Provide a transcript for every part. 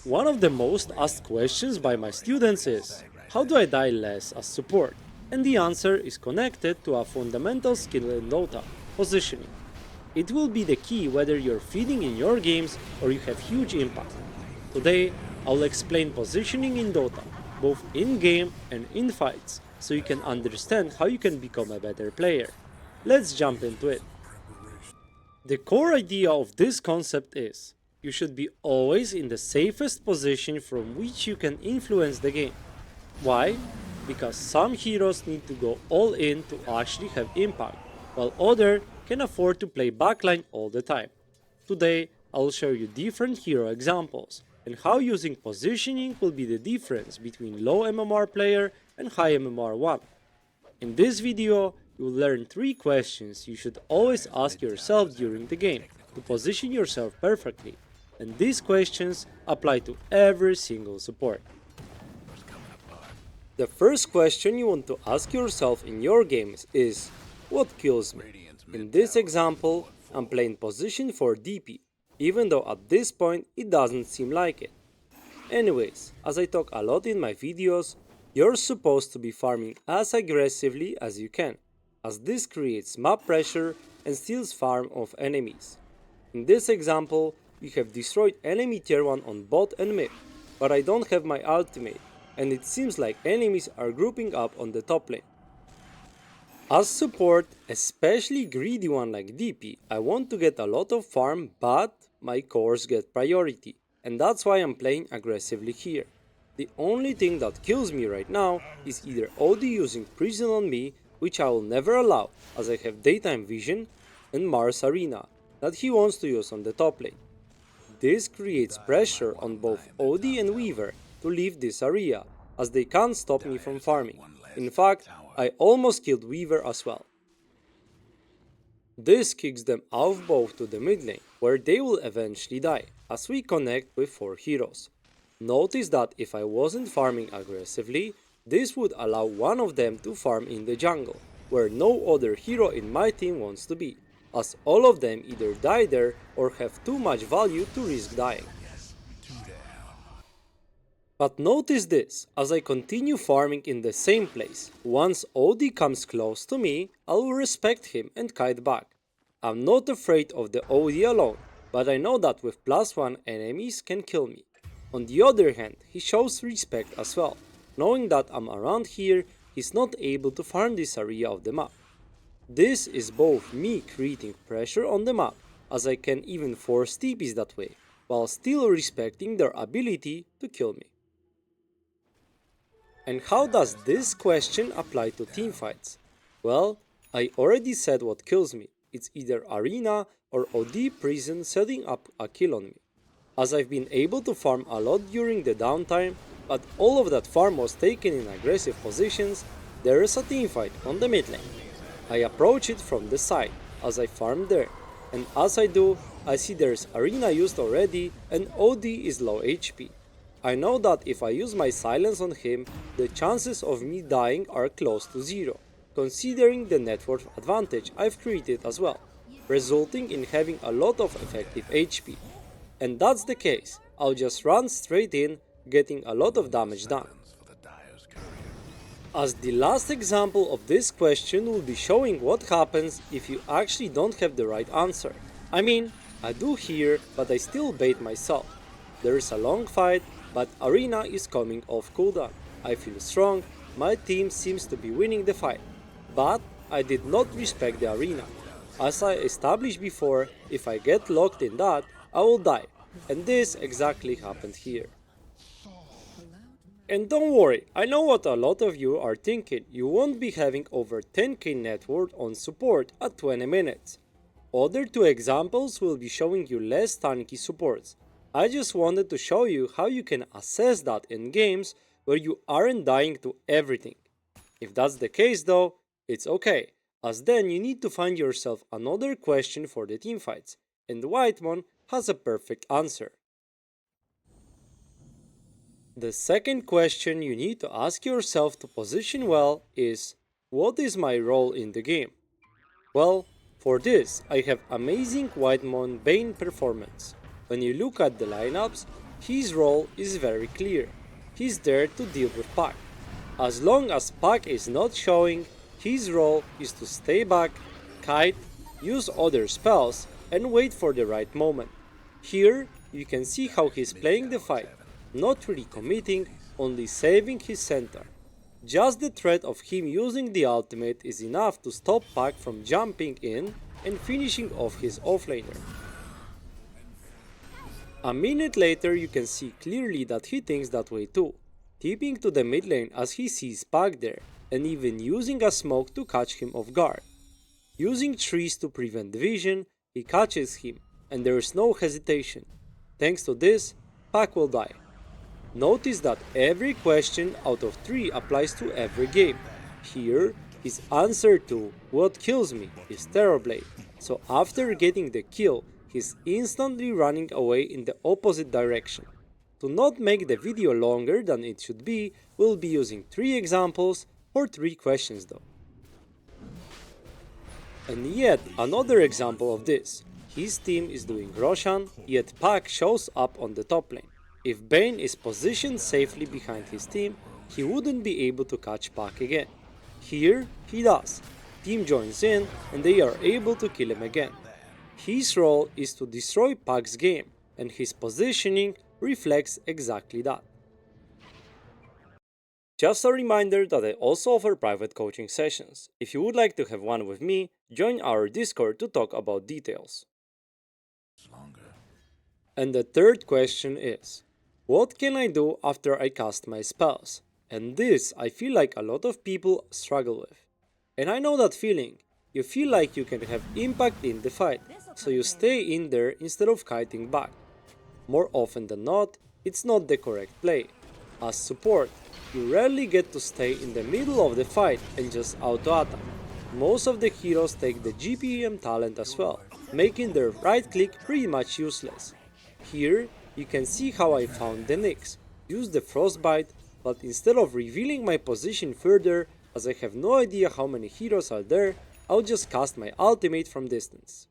One of the most asked questions by my students is, how do I die less as support? And the answer is connected to a fundamental skill in Dota, positioning. It will be the key whether you're feeding in your games or you have huge impact. Today, I'll explain positioning in Dota, both in-game and in fights, so you can understand how you can become a better player. Let's jump into it. The core idea of this concept is, you should be always in the safest position from which you can influence the game. Why? Because some heroes need to go all in to actually have impact, while others can afford to play backline all the time. Today, I'll show you different hero examples, and how using positioning will be the difference between low MMR player and high MMR one. In this video, you will learn 3 questions you should always ask yourself during the game to position yourself perfectly, and these questions apply to every single support. The first question you want to ask yourself in your games is, what kills me? In this example, I'm playing position for DP, even though at this point it doesn't seem like it. Anyways, as I talk a lot in my videos, you're supposed to be farming as aggressively as you can, as this creates map pressure and steals farm of enemies. In this example, we have destroyed enemy tier 1 on bot and mid, but I don't have my ultimate, and it seems like enemies are grouping up on the top lane. As support, especially greedy one like DP, I want to get a lot of farm, but my cores get priority, and that's why I'm playing aggressively here. The only thing that kills me right now is either OD using prison on me, which I will never allow as I have daytime vision, and Mars Arena, that he wants to use on the top lane. This creates pressure on both OD and Weaver to leave this area, as they can't stop me from farming. In fact, I almost killed Weaver as well. This kicks them off both to the mid lane, where they will eventually die, as we connect with 4 heroes. Notice that if I wasn't farming aggressively, this would allow one of them to farm in the jungle, where no other hero in my team wants to be, as all of them either die there or have too much value to risk dying. But notice this, as I continue farming in the same place, once OD comes close to me, I will respect him and kite back. I'm not afraid of the OD alone, but I know that with +1 enemies can kill me. On the other hand, he shows respect as well, knowing that I'm around here, he's not able to farm this area of the map. This is both me creating pressure on the map, as I can even force TPs that way, while still respecting their ability to kill me. And how does this question apply to teamfights? Well, I already said what kills me. It's either Arena or OD Prison setting up a kill on me. As I've been able to farm a lot during the downtime, but all of that farm was taken in aggressive positions, there is a teamfight on the mid lane. I approach it from the side, as I farm there, and as I do, I see there's Arena used already and OD is low HP. I know that if I use my silence on him, the chances of me dying are close to 0, considering the net worth advantage I've created as well, resulting in having a lot of effective HP. And that's the case, I'll just run straight in, getting a lot of damage done. As the last example of this question will be showing what happens if you actually don't have the right answer. I mean, I do here, but I still bait myself. There is a long fight, but Arena is coming off cooldown. I feel strong, my team seems to be winning the fight. But I did not respect the Arena. As I established before, if I get locked in that, I will die. And this exactly happened here. And don't worry, I know what a lot of you are thinking, you won't be having over 10k net worth on support at 20 minutes. Other 2 examples will be showing you less tanky supports. I just wanted to show you how you can assess that in games where you aren't dying to everything. If that's the case though, it's okay, as then you need to find yourself another question for the teamfights, and Whitemon has a perfect answer. The second question you need to ask yourself to position well is, what is my role in the game? Well, for this I have amazing Whitemon Bane performance. When you look at the lineups, His role is very clear. He's there to deal with Puck. As long as Puck is not showing, his role is to stay back, kite, use other spells, and wait for the right moment. Here, you can see how he's playing the fight, not really committing, only saving his center. Just the threat of him using the ultimate is enough to stop Puck from jumping in and finishing off his offlaner. A minute later you can see clearly that he thinks that way too, tipping to the mid lane as he sees Puck there, and even using a smoke to catch him off guard. Using trees to prevent vision, he catches him, and there is no hesitation. Thanks to this, Puck will die. Notice that every question out of 3 applies to every game. Here, his answer to "what kills me" is Terrorblade, so after getting the kill, he's instantly running away in the opposite direction. To not make the video longer than it should be, we'll be using 3 examples for 3 questions though. And yet another example of this. His team is doing Roshan, yet Puck shows up on the top lane. If Bane is positioned safely behind his team, he wouldn't be able to catch Puck again. Here, he does. Team joins in and they are able to kill him again. His role is to destroy Puck's game, and his positioning reflects exactly that. Just a reminder that I also offer private coaching sessions. If you would like to have one with me, join our Discord to talk about details. And the third question is, what can I do after I cast my spells? And this I feel like a lot of people struggle with. And I know that feeling. You feel like you can have impact in the fight, so you stay in there instead of kiting back. More often than not, it's not the correct play. As support, you rarely get to stay in the middle of the fight and just auto-attack. Most of the heroes take the GPM talent as well, making their right click pretty much useless. Here, you can see how I found the Nyx, used the Frostbite, but instead of revealing my position further, as I have no idea how many heroes are there, I'll just cast my ultimate from distance.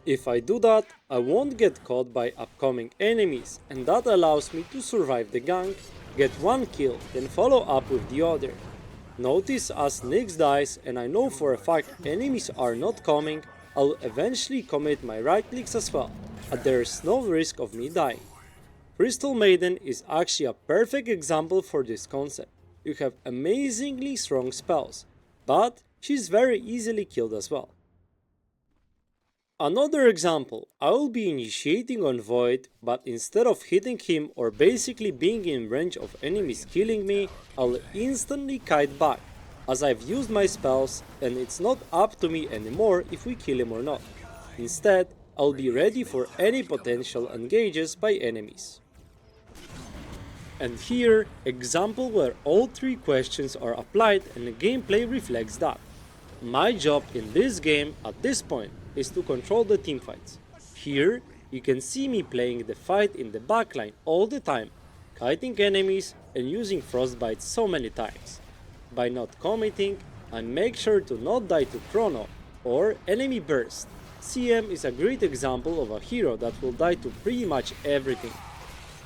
If I do that, I won't get caught by upcoming enemies, and that allows me to survive the gank, get one kill, then follow up with the other. Notice as Nyx dies and I know for a fact enemies are not coming, I'll eventually commit my right clicks as well, and there is no risk of me dying. Crystal Maiden is actually a perfect example for this concept. You have amazingly strong spells, but she's very easily killed as well. Another example, I will be initiating on Void, but instead of hitting him or basically being in range of enemies killing me, I'll instantly kite back, as I've used my spells and it's not up to me anymore if we kill him or not. Instead, I'll be ready for any potential engages by enemies. And here, example where all 3 questions are applied and the gameplay reflects that. My job in this game at this point is to control the teamfights. Here, you can see me playing the fight in the backline all the time, kiting enemies and using Frostbite so many times. By not committing, I make sure to not die to Chrono or enemy burst. CM is a great example of a hero that will die to pretty much everything.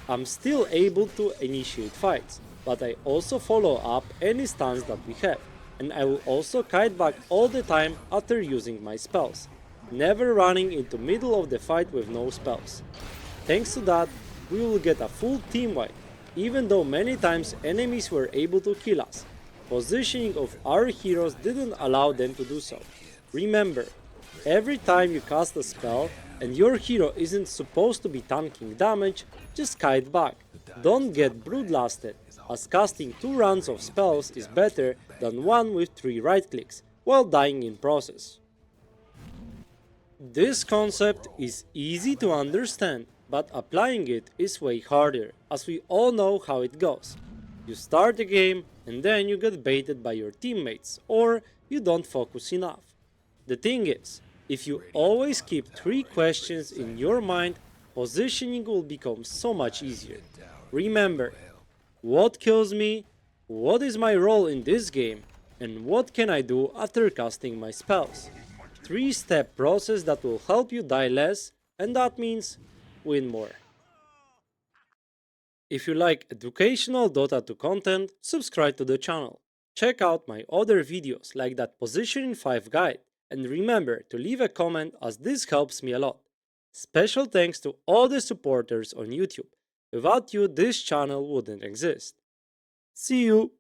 I'm still able to initiate fights, but I also follow up any stuns that we have, and I will also kite back all the time after using my spells, never running into middle of the fight with no spells. Thanks to that, we will get a full team wipe, even though many times enemies were able to kill us. Positioning of our heroes didn't allow them to do so. Remember, every time you cast a spell and your hero isn't supposed to be tanking damage, just kite back. Don't get broodlasted, as casting 2 rounds of spells is better than one with 3 right clicks, while dying in process. This concept is easy to understand, but applying it is way harder, as we all know how it goes. You start the game and then you get baited by your teammates, or you don't focus enough. The thing is, if you always keep 3 questions in your mind, positioning will become so much easier. Remember, what kills me, what is my role in this game, and what can I do after casting my spells. 3-step process that will help you die less, and that means win more. If you like educational Dota 2 content, subscribe to the channel. Check out my other videos like that Positioning 5 guide, and remember to leave a comment as this helps me a lot. Special thanks to all the supporters on YouTube. Without you, this channel wouldn't exist. See you!